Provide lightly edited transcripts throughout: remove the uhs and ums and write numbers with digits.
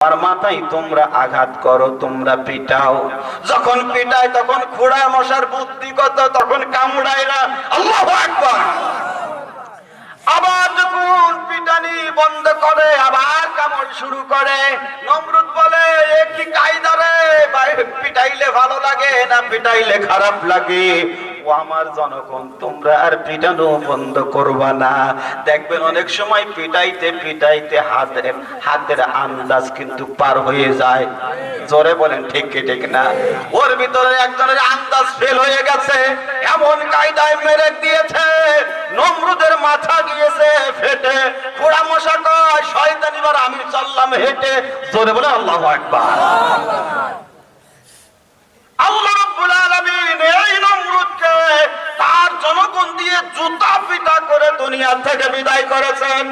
আর মাথায় তোমরা আঘাত করো, তোমরা পিটাও। যখন পিটায় তখন খোড়া মশার বুদ্ধি কত, তখন কামড়ায় না। আল্লাহু আকবার। আবার যখন পিটানি বন্ধ করে আবার কামড় শুরু করে। নমরুদ বলে, এ কি কায়দা রে, পিটাইলে ভালো লাগে না পিটাইলে খারাপ লাগে? ও আমার জনগণ, তোমরা আর পিটানো বন্ধ করবা না। দেখবেন অনেক সময় পিটাইতে পিটাইতে হাতের আন্দাজ কিন্তু পার হয়ে যায়। জোরে বলেন ঠিক কি ঠিক না? ওর ভিতরে একজনের আন্দাজ ফেল হয়ে গেছে, এমন কায়দায় মেরে দিয়েছে নমরুদের মাথা গিয়েছে ফেটে। পোড়া মশা কয়, শয়তান এবার আমি চললাম হেঁটে। জোরে বলে আল্লাহু আকবার। আল্লাহ রাব্বুল আলামিন এই নমরুদকে তার জনগণ দিয়ে জুতা পিটা করে দুনিয়া থেকে বিদায় করেছেন।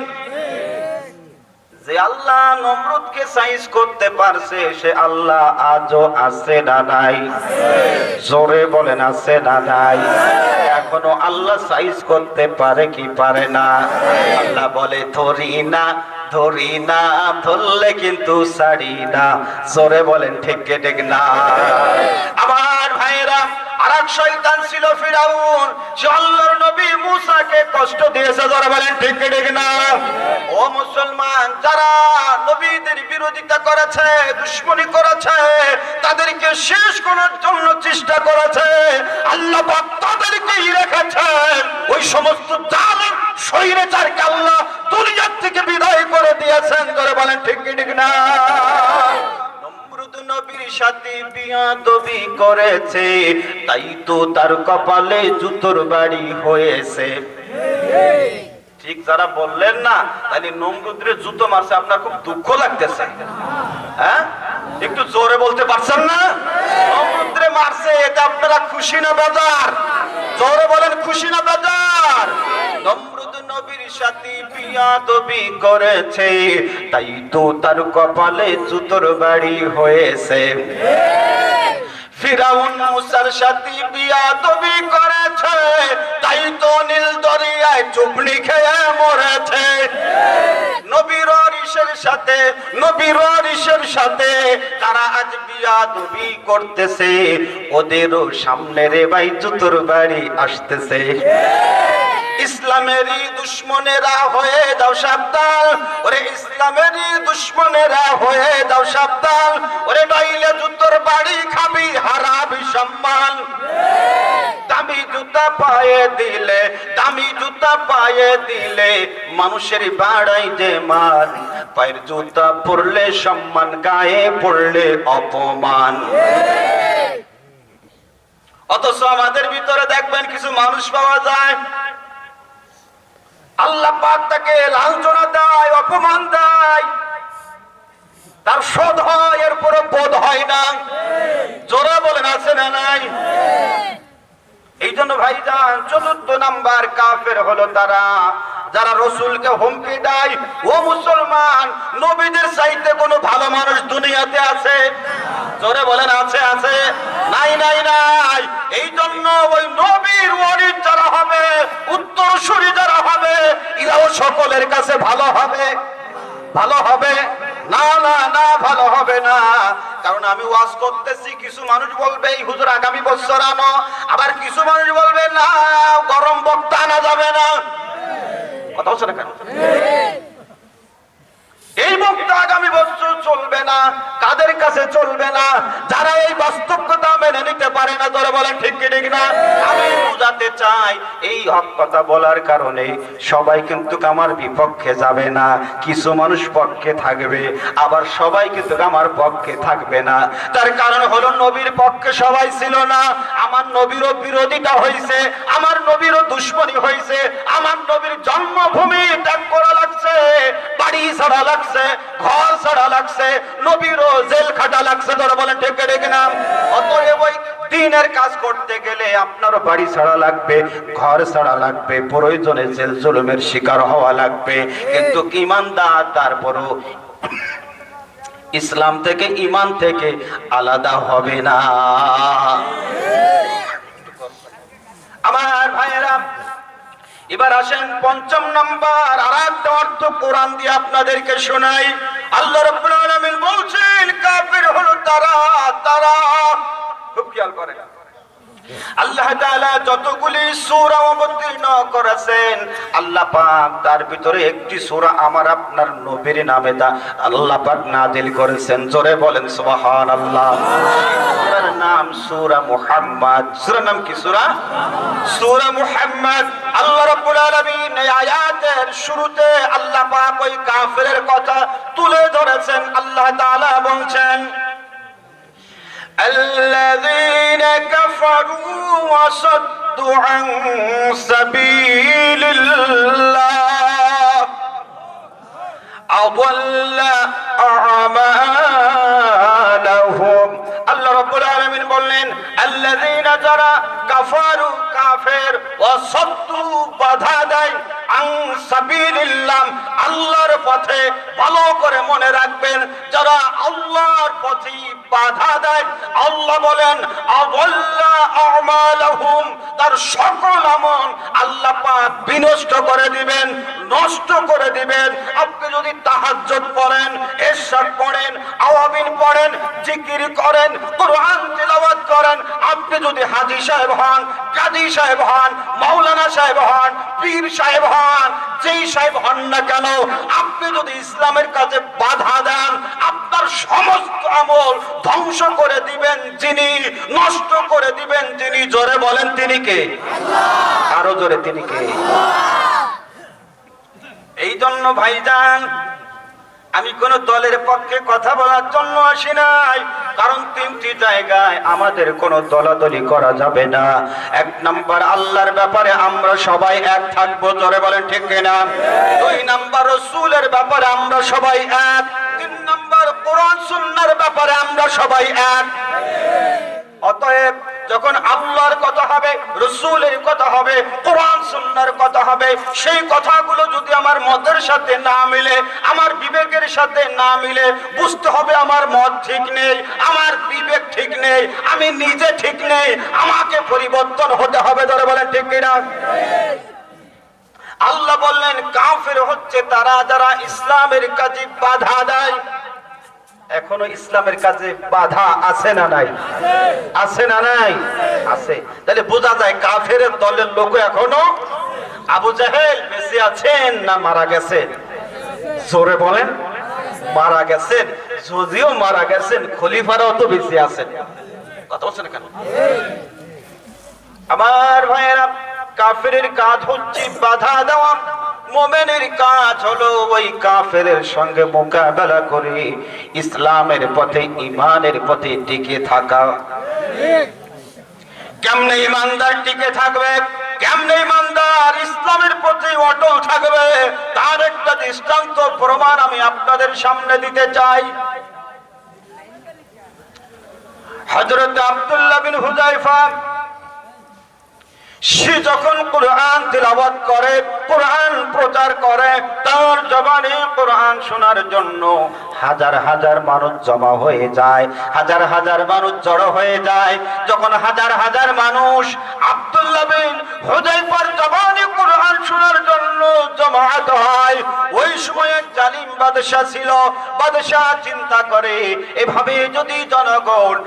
যে আল্লাহ নমরুদকে সাইজ করতে পারছে, সে আল্লাহ আজও আছে না নাই? জোরে বলেন আছে না নাই? এখনো আল্লাহ সাইজ করতে পারে কি পারে না? আল্লাহ বলে, ধরি না ধরি না, ধরলে কিন্তু ছাড়ি না। জোরে বলেন ঠিক কে ঠিক না? আমার ভাইয়েরা, আরেক শয়তান ছিল ফিরাউন, সে আল্লাহর নবী মুসাকে কষ্ট দিয়েছে। জোরে বলেন ঠিক কে ঠিক না? ও মুসলমান, যারা নবীদের বিরোধিতা করেছে, দুশমনি করেছে, তাদেরকে শেষ করার জন্য চেষ্টা করেছে, আল্লাহ পাক তাদেরকেই রেখেছেন। ওই সমস্ত জালেম স্বৈরাচারকে আল্লাহ দুনিয়া থেকে বিদায় করে দিয়েছেন। জোরে বলেন ঠিক কি ঠিক না? নমরুদ নবীর সাথে বিয়াদবি করেছে, তাই তো তার কপালে জুতোর বাড়ি হয়েছে। ঠিক যারা বললেন না, তাহলে নমরুদের জুতো মারছে, আপনার খুব দুঃখ লাগতেছে? হ্যাঁ, একটু জোরে বলতে পারছেন না? নমরুদরে মারছে, এটা আপনারা খুশি না বেজার? জোরে বলেন খুশি না বেজার? নমরুদ নবীর সাথে বিয়াদবি করেছে, তাই তো তার কপালে জুতোর বাড়ি হয়েছে। ফিরাউন মুসার সাথে বিয়াদবি করেছে, তাই তো নীল দরিয়ায় চুবড়ি খেয়ে মরেছে। নবীর ওয়ারিসের সাথে তারা আজ বিয়াদবি করতেছে, ওদেরও সামনে রে ভাই জুতোর বাড়ি আসতেছে। ইসলামেরই দুশমনেরা হয়ে যাও সাবধান, ওরে ইসলামেরই দুশমনেরা হয়ে যাও সাবধান, ওরে নইলে জুতোর বাড়ি খাবি, হারাবি সম্মান। দামি জুতা পায়ে দিলে, দামি জুতা পায়ে দিলে মানুষের বাড়াই যে মান, পায়ের জুতা পরলে সম্মান, গায়ে পড়লে অপমান। অথচ আমাদের ভিতরে দেখবেন কিছু মানুষ পাওয়া যায়, আল্লাহ পাক তাকে লাঞ্ছনা দেয়, অপমান দেয়, তার শোধ হয়, এরপরও বোধ হয় না। জোরে বলেন আছে না নাই? এই জন্য ভাইজান, ৪র্থ নাম্বার কাফের হলো তারা যারা রসুলকে হুমকি দেয়। ও মুসলমান, নবীদের চাইতে কোনো ভালো মানুষ দুনিয়াতে আছে? জোরে বলেন আছে আছে? নাই নাই নাই। এই জন্য ওই নবীর ওয়ারিস যারা হবে, উত্তরসূরি যারা হবে, এরাও সকলের কাছে ভালো হবে। ভালো হবে না? না না, ভালো হবে না। কারণ আমি ওয়াজ করতেছি, কিছু মানুষ বলবে এই হুজুর আগামী বছর আনো, আবার কিছু মানুষ বলবে না গরম বক্তা আনা যাবে না। কথা হচ্ছে না কেন? এই বক্তা আগামী বছর চলবে না। কাদের কাছে চলবে না? যারা এই বাস্তবতা মেনে নিতে পারে না। ধরে বলেন ঠিক কি ঠিক না? আমি বুঝাতে চাই, এই হক কথা বলার কারণে সবাই কিন্তু আমার বিপক্ষে যাবে না। কিছু মানুষ পক্ষে থাকবে, আবার সবাই কিন্তু আমার পক্ষে থাকবে না। তার কারণ হলো, নবীর পক্ষে সবাই ছিল না। আমার নবীরও বিরোধিতা হয়েছে, আমার নবীরও দুশমনি হয়েছে, আমার নবীর জন্মভূমি ত্যাগ করা লাগছে, বাড়ি ছাড়া লাগছে, ঘর ছাড়া লাগছে, নবীরও জেল খাটা লাগছে। ধরে বলেন ঠিক ঠিক না? অতএব ওই দ্বীনের কাজ করতে গেলে আপনারও বাড়ি ছাড়া লাগবে, ঘর ছাড়া লাগবে, প্রয়োজনে জেল জুলুমের শিকার হওয়া লাগবে। কিন্তু ঈমানদার তারপরও ইসলাম থেকে, ঈমান থেকে আলাদা হবে না। আমার ভাইয়েরা, এবার আসেন পঞ্চম নাম্বার আরেকটা অর্থ কোরআন দিয়ে আপনাদেরকে শোনাই। আল্লাহ রাব্বুল আলামিন বলছেন কাফির হলো তারা খুব খেয়াল করেন, আল্লাহ তাআলা যতগুলি সূরা অবতীর্ণ করেছেন আল্লাহ পাক তার ভিতরে একটি সূরা আমার আপনার নবীর নামে আল্লাহ পাক নাযিল করেছেন। জোরে বলেন সুবহানাল্লাহ। সূরার নাম সূরা মুহাম্মদ। সূরার নাম কি? সূরা মুহাম্মদ। আল্লাহ রাব্বুল আলামিন এই আয়াতের শুরুতে আল্লাহ পাক ওই কাফিরের কথা তুলে ধরেছেন। আল্লাহ তাআলা বলছেন الذين كفروا وصدوا عن سبيل الله أضل أعمالهم। আল্লাহ রাব্বুল আলামিন বললেন আল্লাযীনা যারা কাফারু কাফের ওয়াসাদ্দু বাধা দেয় আন সাবিলিল্লাহ আল্লাহর পথে, ভালো করে মনে রাখবেন যারা আল্লাহর পথে বাধা দেয় আল্লাহ বলেন আযাল্লা আমালাহুম তার সকল আমল আল্লাহ পাক বিনষ্ট করে দিবেন, নষ্ট করে দিবেন। আপনি যদি তাহাজ্জুদ পড়েন, ইশরাক পড়েন, আওয়াবিন পড়েন, জিকির করেন, কোরআন তেলাওয়াত করেন, আপনি যদি হাজী সাহেব হন, কাজী সাহেব হন, মাওলানা সাহেব হন, পীর সাহেব হন, যেই সাহেব হন না কেন, আপনি যদি ইসলামের কাছে বাধা দেন আপনার সমস্ত আমল ধ্বংস করে দিবেন যিনি, নষ্ট করে দিবেন যিনি। জোরে বলেন তিনি কে? আল্লাহ। আরো জোরে তিনি কে? এই জন্য ভাইজান আমি কোন দলের পক্ষে কথা বলার জন্য আসি নাই, কারণ তিনটি জায়গায় আমাদের কোনো দলাদলি করা যাবে না। এক নাম্বার আল্লাহর ব্যাপারে আমরা সবাই এক থাকবো, জোরে বলেন ঠিক কিনা? দুই নাম্বার রাসূলের ব্যাপারে আমরা সবাই এক। তিন নাম্বার কোরআন সুন্নাহর ব্যাপারে আমরা সবাই এক। অতএব যখন আল্লাহর কথা হবে, রাসূলের কথা হবে, কোরআন সুন্নাহর কথা হবে, সেই কথাগুলো যদি আমার মতের সাথে না মিলে, আমার বিবেকের সাথে না মিলে, বুঝতে হবে আমার মত ঠিক নেই, আমার বিবেক ঠিক নেই, আমি নিজে ঠিক নেই, আমাকে পরিবর্তন হতে হবে। ধরে বলেন ঠিক কিনা? আল্লাহ বললেন কাফের হচ্ছে তারা যারা ইসলামের কাজে বাধা দেয়। এখনো ইসলামের কাজে বাধা আছে না নাই? আছে না নাই? আছে। তাহলে বোঝা যায় কাফের দলের লোক এখনো। আবু জাহেল বেঁচে আছেন না মারা গেছেন? জোরে বলেন। মারা গেছেন। যদিও মারা গেছেন খলিফারাও তো বেঁচে আছেন। কথা বলছেন কেন? আমার ভাইয়েরা, কাফেরের কাজ হচ্ছে বাধা দেওয়া, মুমিনের কাজ হলো ওই কাফেরের সঙ্গে মোকাবেলা করে ইসলামের পথে, ঈমানের পথে টিকে থাকা। কেমনে ঈমানদার টিকে থাকবে, কেমনে ঈমানদার ইসলামের পথে অটল থাকবে, তার একটা দৃষ্টান্ত প্রমাণ আমি আপনাদের সামনে দিতে চাই। হযরত আব্দুল্লাহ বিন হুযায়ফা সে যখন কোরআন তিলাওয়াত করে, কোরআন প্রচার করে, তার জবানে কোরআন শোনার জন্য হাজার হাজার মানুষ জমা হয়ে যায়, হাজার হাজার মানুষ জড়ো হয়ে যায়। যখন হাজার হাজার মানুষ আব্দুল্লাহ বিন হুযায়ফার জবানে কোরআন শোনার জন্য জমায়েত হয়, ওই সময় জালিম বাদশা ছিল। বাদশা চিন্তা করে এভাবে যদি জনগণ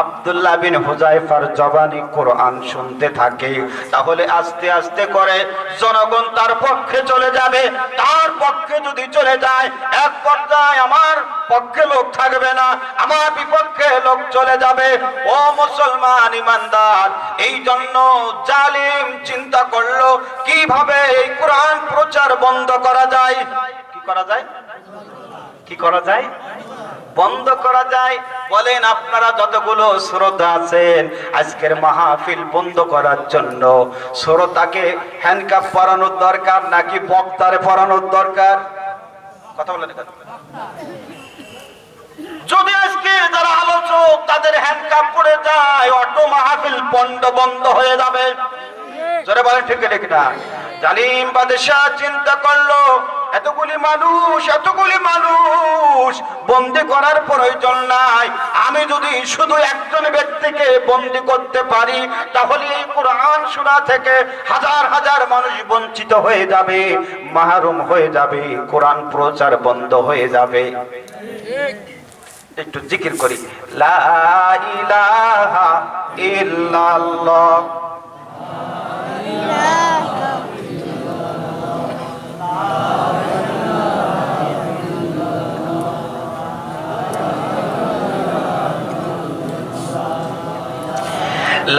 আব্দুল্লাহ বিন হুযায়ফার জবানে কোরআন শুনতে থাকে তাহলে আস্তে আস্তে করে জনগণ তার পক্ষে চলে যাবে। তার পক্ষে যদি চলে যায় এক পর্যায়ে আমার পক্ষে লোক থাকবে না, আমার বিপক্ষে লোক চলে যাবে। ও মুসলমান ঈমানদার, এই জন্য জালিম চিন্তা করলো কিভাবে এই কোরআন প্রচার বন্ধ করা যায়। কি করা যায়? কি করা যায়? বন্ধ করা যায়। বলেন আপনারা যতগুলো শ্রোতা আছেন, আজকের মাহফিল বন্ধ করার জন্য শ্রোতাকে হ্যান্ডকাপ পরানোর দরকার নাকি বক্তারে পরানোর দরকার? কথা বলেন। যদি আজকে যারা আলোচক তাদের হ্যান্ডকাপ পড়ে যায়, অটো মাহফিল বন্ধ হয়ে যাবে। জোরে বলেন ঠিক ঠিক না? জালিম বাদশা চিন্তা করলো এতগুলি মানুষ বন্দী করার প্রয়োজন নাই। আমি যদি শুধু একজন ব্যক্তিকে বন্দী করতে পারি, তাহলে এই কোরআন শোনা থেকে হাজার হাজার মানুষ বঞ্চিত হয়ে যাবে, মাহরুম হয়ে যাবে, কোরআন প্রচার বন্ধ হয়ে যাবে। একটু জিকির করি, লা ইলাহা ইল্লাল্লাহ।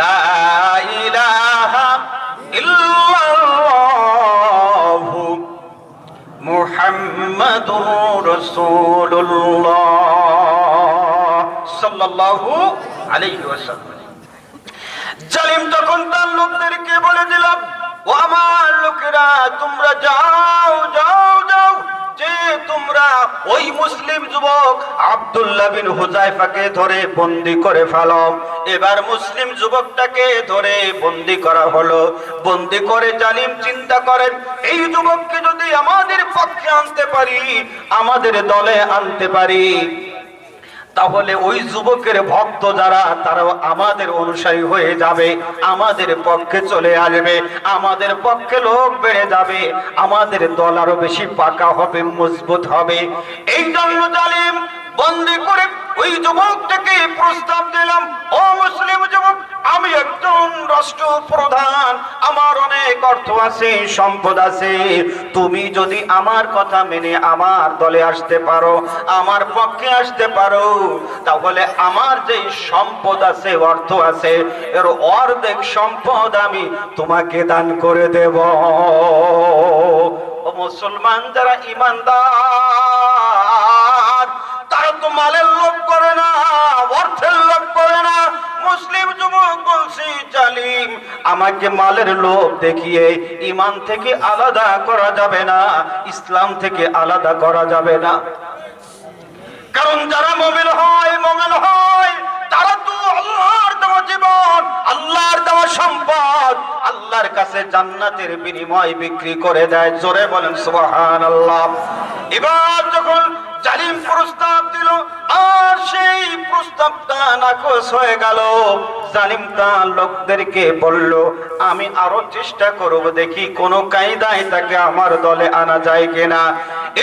লা ইলাহা ইল্লাল্লাহু মুহাম্মাদুর রাসূলুল্লাহ সাল্লাল্লাহু আলাইহি ওয়াসাল্লাম। জালিম তখন তার লোকদেরকে বলে দিলাম, ও আমার লোকেরা, তোমরা যাও যাও যাও, যে তোমরা ওই মুসলিম যুবক আব্দুল্লাহ বিন হুযায়ফাকে ধরে বন্দী করে ফেলো। এবার মুসলিম যুবকটাকে ধরে বন্দী করা হলো। বন্দী করে জালিম চিন্তা করেন, এই যুবককে যদি আমাদের পক্ষে আনতে পারি, আমাদের দলে আনতে পারি, তাহলে ওই যুবকের ভক্ত যারা, তারাও আমাদের অনুসারী হয়ে যাবে, আমাদের পক্ষে চলে আসবে, আমাদের পক্ষে লোক বেড়ে যাবে, আমাদের দল আরো বেশি পাকা হবে, মজবুত হবে। এই জন্য জালিম বন্দী করে ওই যুবকটাকে প্রস্তাব দিলাম, ও মুসলিম যুবক, আমি একজন রাষ্ট্রপ্রধান, আমার অনেক অর্থ আছে, সম্পদ আছে, তুমি যদি আমার কথা মেনে আমার দলে আসতে পারো, আমার পক্ষে আসতে পারো, তাহলে আমার যে সম্পদ আছে, অর্থ আছে, এর অর্ধেক সম্পদ আমি তোমাকে দান করে দেব। ও মুসলমান যারা ঈমানদার, তারা তো মালের লোভ করে না, অর্থের লোভ করে না। মুসলিম যুবক বলছি, জালিম আমাকে মালের লোভ দেখিয়ে ঈমান থেকে আলাদা করা যাবে না, ইসলাম থেকে আলাদা করা যাবে না। কারণ যারা মুমিন হয় তারা তো আল্লাহর দেওয়া জীবন, আল্লাহর দেওয়া সম্পদ আল্লাহর কাছে জান্নাতের বিনিময় বিক্রি করে দেয়। জোরে বলেন সুবহানাল্লাহ। এবার যখন জালিম প্রস্তাব দিল, আর সেই প্রস্তাবটা নাকচ হয়ে গেল। জালিম তার লোকদেরকে বলল, আমি আরো চেষ্টা করব, দেখি কোন কায়দায় তাকে আমার দলে আনা যায় কিনা।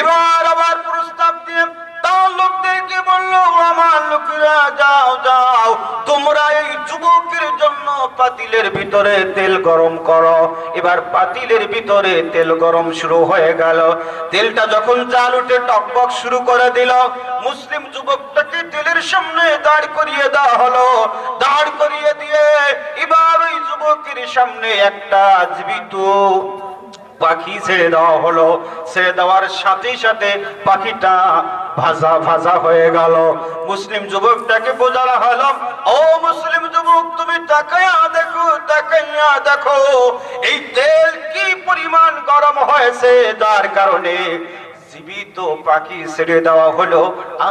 এবার আবার প্রস্তাব দিয়ে তার লোকদেরকে বলল, আমার লোকেরা, যাও যাও, তোমরা এই যুবকের জন্য পাতিলের ভিতরে তেল গরম করো। এবার পাতিলের ভিতরে তেল গরম শুরু হয়ে গেল। তেলটা যখন জাল উঠে টকবক শুরু করে দিল, মুসলিম যুবকটাকে তেলের সামনে দাঁড় করিয়ে দেওয়া হলো। দাঁড় করিয়ে দিয়ে এবার ওই যুবকের সামনে একটা জীবিত পাখি ছেড়ে দেওয়া হলো। ছেড়ে দেওয়ার সাথে সাথে পাখিটা ভাজা ভাজা হয়ে গেল। মুসলিম যুবকটাকে বোঝানো হলো, ও মুসলিম যুবক, তুমি তাকাইয়া দেখো, তাকাইয়া দেখো এই তেল কি পরিমাণ গরম হয়েছে, যার কারণে জীবিত পাখি ছেড়ে দেওয়া হলো,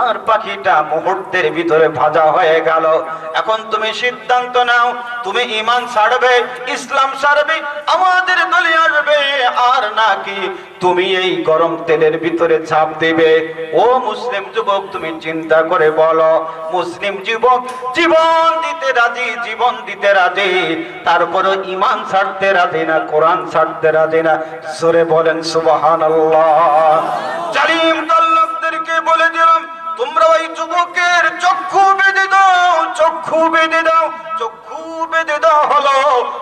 আর পাখিটা মুহূর্তের ভিতরে ভাজা হয়ে গেল। এখন তুমি সিদ্ধান্ত নাও, তুমি ঈমান ছাড়বে, ইসলাম ছাড়বে, আমাদের দলে আসবে, আর নাকি তুমি এই গরম তেলের ভিতরে ঝাঁপ দিবে। ও মুসলিম যুবক, তুমি চিন্তা করে বলো। মুসলিম যুবক জীবন দিতে রাজি, জীবন দিতে রাজি, তারপরে ঈমান ছাড়তে রাজি না, কোরআন ছাড়তে রাজি না। জোরে বলেন সুবহানাল্লাহ। জালিম তার লোকদেরকে বলে দিলাম, তোমরা ওই যুবকের চক্ষু বেঁধে দাও, চক্ষু বেঁধে দাও। চক্ষু বেঁধে দেওয়া হলো,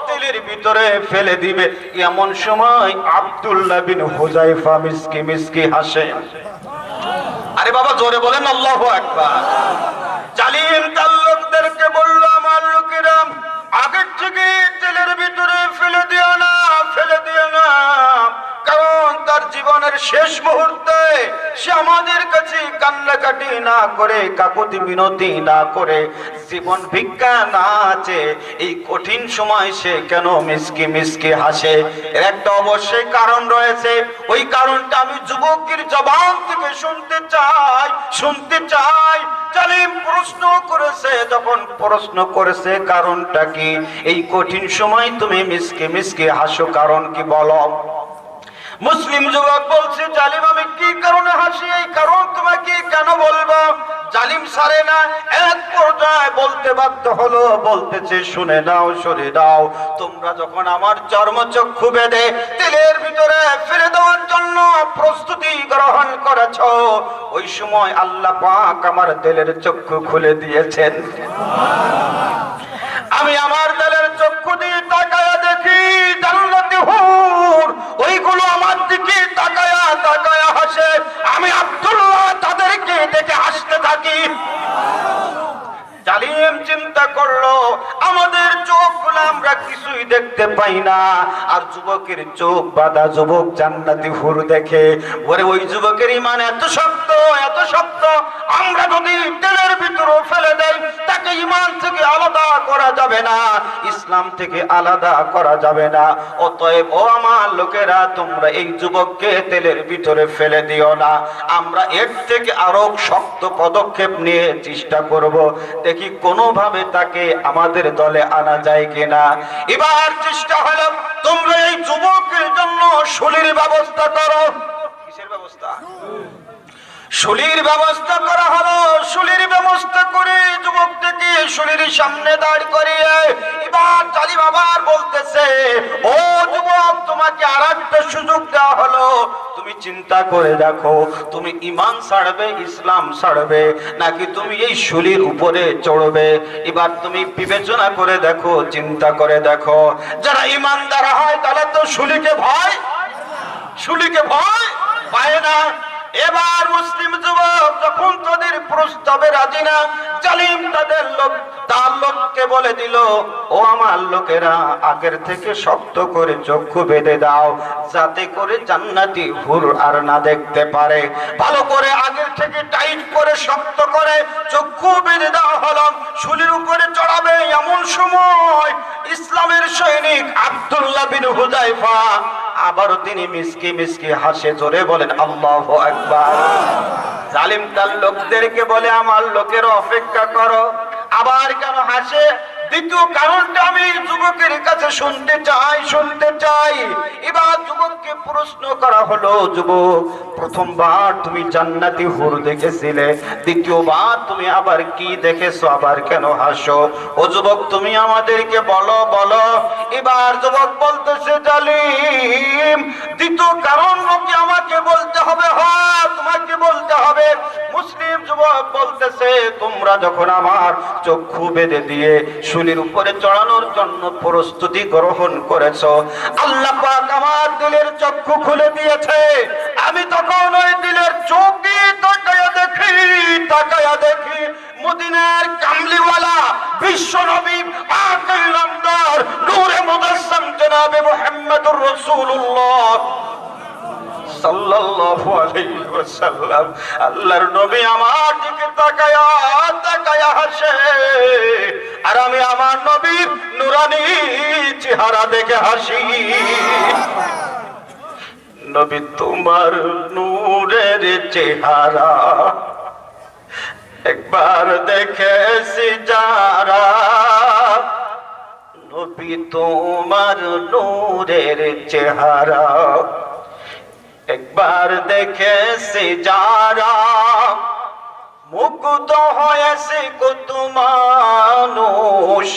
তেলের ভিতরে ফেলে দিবে। এমন সময় আব্দুল্লাহ বিন হুযায়ফা মিসকি মিসকি হাসে। আরে বাবা, জোরে বলেন আল্লাহু আকবার। জালিম তার লোকদেরকে বলল, আমার লোকেরা, আগের থেকে তেলের ভিতরে ফেলে দিও না, ফেলে দিও না, কারণ তার জীবনের শেষ মুহূর্তে সে আমাদের কাছে কান্নাকাটি না করে, কাকুতি মিনতি না করে, জীবন ভিক্ষা না আছে, এই কঠিন সময় সে কেন মিসকি মিসকি হাসে? এর একটা অবশ্যই কারণ রয়েছে। ওই কারণটা আমি যুবকের জবান থেকে শুনতে চাই, শুনতে চাই। জালিম প্রশ্ন করেছে, যখন প্রশ্ন করেছে কারণটা কি, এই কঠিন সময় তুমি মিসকি মিসকি হাসো, কারণ কি বলো? মুসলিম যুবক বলছে, জালিম আমি কি কারণে হাসি, এই কারণ তোমাকে কেন বলবো? জালিম সারে না, এক পর্যায়ে বলতে বাধ্য হলো, বলতেছে শুনে নাও, শুনে নাও, তোমরা যখন আমার চর্মচক্ষু বেঁধে তেলের ভিতরে ফেলে দেওয়ার জন্য প্রস্তুতি গ্রহণ করেছ, ওই সময় আল্লাহ পাক আমার তেলের চক্ষু খুলে দিয়েছেন। আমি আমার দিলের চক্ষু দিয়ে তাকায়া দেখি জান্নাতি হুর ওইগুলো আমার দিকে তাকায়া তাকায়া হাসে, আমি আব্দুল্লাহ তাদেরকে দেখে হাসতে থাকি। জালিম চিন্তা করলো আমাদের চোখগুলো আমরা কিছুই দেখতে পাই না, আর যুবকের চোখ বাঁধা, যুবক জান্নাতি হুর দেখে। ওরে ওই যুবকের ঈমান এত শক্ত, এত শক্ত, আমরা যদি তেলের ভিতরে ফেলে দেই তাকে ঈমান থেকে আলাদা করা যাবে না, ইসলাম থেকে আলাদা করা যাবে না। অতএব ও আমার লোকেরা, তোমরা এই যুবককে তেলের ভিতরে ফেলে দিও না, আমরা এর থেকে আরো শক্ত পদক্ষেপ নিয়ে চেষ্টা করব, দেখি কোনোভাবে তাকে আমাদের দলে আনা যায় কিনা। এবার চেষ্টা হলো তোমরা এই যুবকের জন্য শুলির ব্যবস্থা করো। কিসের ব্যবস্থা? শুলির ব্যবস্থা করা হলো। শুলির ব্যবস্থা করে যুবকটিকে শুলির সামনে দাঁড় করিয়ে এবার জালিম আবার বলতেছে, ও যুবক, তোমাকে আরেকটা সুযোগ দেওয়া হলো, তুমি চিন্তা করে দেখো, তুমি ঈমান ছাড়বে, ইসলাম ছাড়বে, নাকি তুমি এই শুলির উপরে চড়বে? এবার তুমি বিবেচনা করে দেখো, চিন্তা করে দেখো। যারা ঈমানদার হয় তারা তো শুলিকে ভয় পায় না। এবার মুসলিম যুবক যখন তাদের প্রস্তাবে রাজি না, জালিম তার লোককে বলে দিল, ও আমার লোকেরা, আগের থেকে শক্ত করে চক্ষু বেঁধে দাও, যাতে করে জান্নাতি হুর আর না দেখতে পারে। ভালো করে আগের থেকে টাইট করে শক্ত করে চক্ষু বেঁধে দেওয়া হলো। শুলির উপরে চড়াবে এমন সময় ইসলামের সৈনিক আব্দুল্লাহ বিন হুযায়ফা আবারও তিনি মিসকি মিসকি হাসে, জোরে বলেন আল্লাহু আকবার। জালিম তার লোকদেরকে বলে, আমার লোকের অপেক্ষা করো। আবার কেন হাসে? দ্বিতীয় কারণটা আমি যুবকের কাছে শুনতে চাই। এবার যুবককে প্রশ্ন করা হলো, যুবক, প্রথমবার তুমি জান্নাতি হুর দেখেছিলে, দ্বিতীয়বার তুমি আবার কি দেখেছো, আবার কেন হাসো? ও যুবক, তুমি আমাদেরকে বলো। এবার যুবক বলতেছে, জালিম, দ্বিতীয় কারণ কি আমাকে বলতে হবে? হ্যাঁ, তোমাকে বলতে হবে। মুসলিম যুবক বলতেছে, তোমরা যখন আমার চক্ষু বেঁধে দিয়ে শুলির উপরে চড়ানোর জন্য প্রস্তুতি গ্রহণ করেছো, আল্লাহ পাক আমার দিলের চক্ষু খুলে দিয়েছে। আমি তখন ওই দিলের চোখ দিয়ে তাকায়া দেখি মদিনার কামলিওয়ালা বিশ্ব নবী আকিল নামদার নূরে মুজাসসাম জনাবে মুহাম্মদুর রাসূলুল্লাহ সাল্লাল্লাহু আলাইহি ওয়াসাল্লাম, আল্লাহর নবী আমার দিকে তাকায়া হাসে, আর আমি আমার নবীর নূরানি চেহারা দেখে হাসি। নবী, তোমার নূরের চেহারা একবার দেখেছি যারা, নবী তোমার নূরের চেহারা একবার দেখেছি যারা, মুগ্ধ হয়েছে কত মানুষ,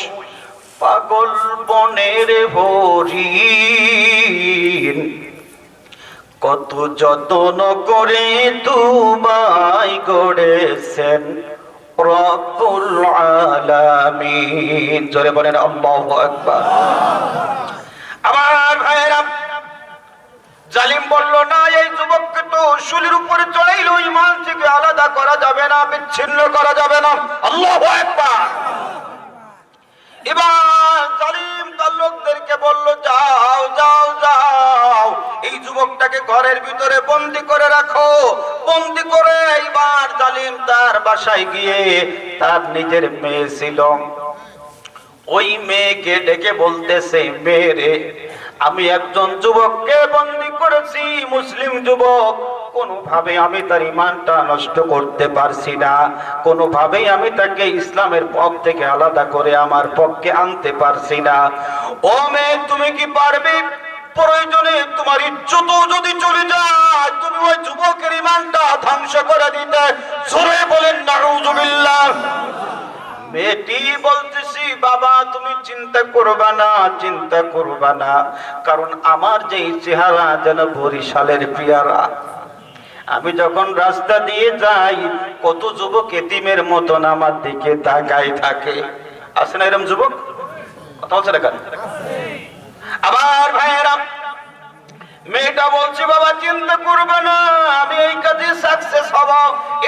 পাগল বনের হরিণ, কত যত্ন করে তোমায় গড়েছেন রব্বুল আলামিন। জোরে বলেন আল্লাহু আকবার। আমার ভাইরা, জালিম বলল, না, এই যুবককে তো শুলির উপরে চড়াইলো, ঈমান থেকে আলাদা করা যাবে না, বিচ্ছিন্ন করা যাবে না। আল্লাহু আকবার। এবার জালিম তার লোকদেরকে বলল, যাও, এই যুবকটাকে ঘরের ভিতরে বন্দি করে রাখো। বন্দি করে এবার জালিম তার বাসায় গিয়ে তার নিজের মেয়ে ছিল, ওই মেয়েকে ডেকে বলতেছে, মেয়েরে, আমি একজন যুবককে বন্দি করেছি, মুসলিম যুবক, কোনোভাবে আমি তার ঈমানটা নষ্ট করতে পারছি না, কোনোভাবেই আমি তাকে ইসলামের পথ থেকে আলাদা করে আমার পক্ষে আনতে পারছি না। ও মেয়ে, তুমি কি পারবে? প্রয়োজনে তোমার ইজ্জতও যদি চলে যায়, তুমি ওই যুবকের ইমানটা ধ্বংস করে দিতে। জোরে বলেন নাউজুবিল্লাহ। মেয়েটি বলতেছি, বাবা তুমি চিন্তা করবা না, চিন্তা করবা না, কারণ আমার যেই চেহারা যেন বরিশালের পিয়ারা। আমি যখন রাস্তা দিয়ে যাই, কত যুবক এতিমের মতন আমার দিকে তাকায় থাকে। আছে না এরকম যুবক? কথা হচ্ছে না কেন? আবার ভাইয়েরা, মেয়েটা বলছে বাবা চিন্তা করবে না, আমি এই কাজে সাকসেস হব।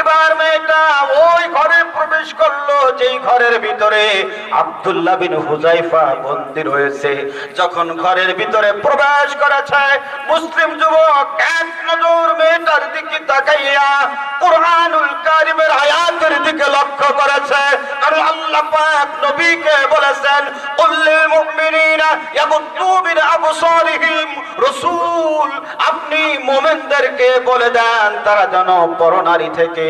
এবার মেয়েটা ওই ঘরে প্রবেশ করলো যেই ঘরের ভিতরে আব্দুল্লাহ বিন হুযায়ফা বন্দী রয়েছে। যখন ঘরের ভিতরে প্রবেশ করেছে, মুসলিম যুবক এক নজর মেয়েটার দিকে তাকাইয়া কুরআনুল কারীমের আয়াতের দিকে লক্ষ্য করেছে। কারণ আল্লাহ পাক নবীকে বলেছেন, কুল্লিল মুমিনিনা ইয়াগুদ্দু মিন আবসারিহিম। রাসূল আপনি মুমিনদেরকে বলে দেন তারা যেন পরনারী থেকে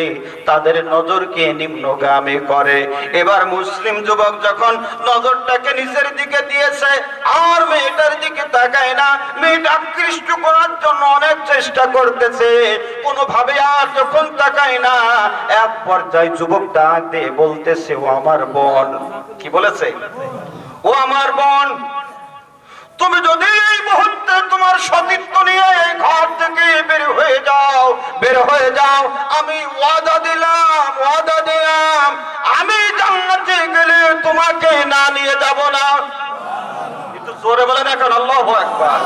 তাদের নজরকে নিম্নগামী করে। এবার মুসলিম যুবক যখন নজরটাকে নিচের দিকে দিয়েছে, আর মেয়েটার দিকে তাকায় না। মেয়েটা আকৃষ্ট করার জন্য অনেক চেষ্টা করতেছে, কোনোভাবে আর যখন তাকায় না, এক পর্যায়ে যুবক ডাক দিয়ে বলতেছে, ও আমার বোন। কি বলেছে? ও আমার বোন, তুমি যদি এই মুহূর্তে তোমার সতীত্ব নিয়ে এই ঘর থেকে বের হয়ে যাও, বের হয়ে যাও, আমি ওয়াদা দিলাম, ওয়াদা দিলাম, আমি জান্নাতে গেলে তোমাকে না নিয়ে যাব না। একটু জোরে বলেন এখন আল্লাহু আকবার।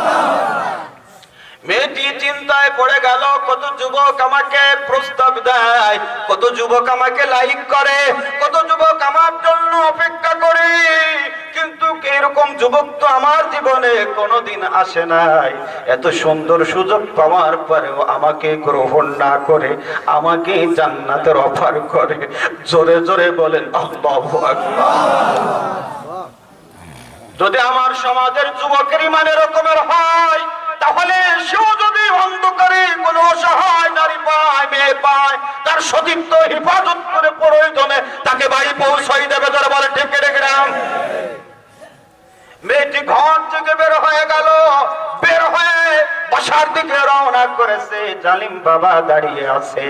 মেয়েটি চিন্তায় পড়ে গেল, কত যুবক আমাকে প্রস্তাব দেয়, কত যুবক আমাকে লাইক করে, কত যুবক আমার জন্য অপেক্ষা করে, কিন্তু এরকম যুবক তো আমার জীবনে কোনোদিন আসে নাই। এত সুন্দর সুযোগ পাওয়ার পরেও আমাকে গ্রহণ না করে আমাকে জান্নাতের অফার করে। জোরে জোরে বলেন আল্লাহু আকবার। যদি আমার সমাজের যুবকের ইমান এরকমের হয়, তাহলে সেও যদি অন্ধকারে কোনো অসহায় নারী পায়, মেয়ে পায়, তার সতীত্ব হেফাজত করে প্রয়োজনে তাকে বাড়ি পৌঁছাই দেবে। যারা বলে ঠিক রেখে রাম। মেয়েটি ঘর থেকে বের হয়ে গেল, বের হয়ে বাসার দিকে রওনা করেছে। জালিম বাবা দাঁড়িয়ে আছে।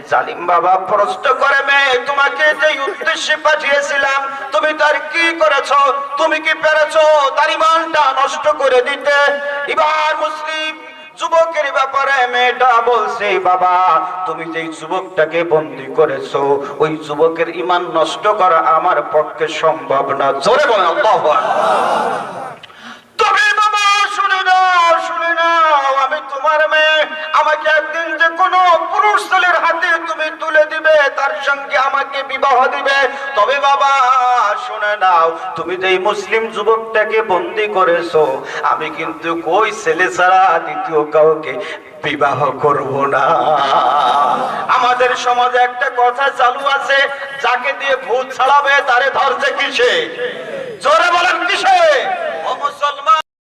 জালিম বাবা প্রশ্ন করে, মেয়ে তোমাকে যে উদ্দেশ্যে পাঠিয়েছিলাম তুমি তার কি করেছো? তুমি কি পেরেছো তার ঈমানটা নষ্ট করে দিতে? এবার মুসলিম যুবকের ব্যাপারে মেয়েটা বলছে, বাবা তুমি যেই যুবকটাকে বন্দী করেছো ওই যুবকের ঈমান নষ্ট করা আমার পক্ষে সম্ভব না। জোরে বলেন আল্লাহু আকবার। তবে বাবা শুনে নাও, শুনে নাও, আমি তোমার মেয়ে, আমাকে একদিন যে কোনো পুরুষ ছেলের হাতে তুমি তুলে দিবে, তার সঙ্গে আমাকে বিবাহ দিবে। তবে বাবা শুনে নাও, তুমি যেই মুসলিম যুবকটাকে বন্দী করেছো, আমি কিন্তু ওই ছেলে ছাড়া দ্বিতীয় কাউকে বিবাহ করব না। আমাদের সমাজে একটা কথা চালু আছে, যাকে দিয়ে ভূত ছাড়াবে তারে ধরছে কিসে? জোরে বলে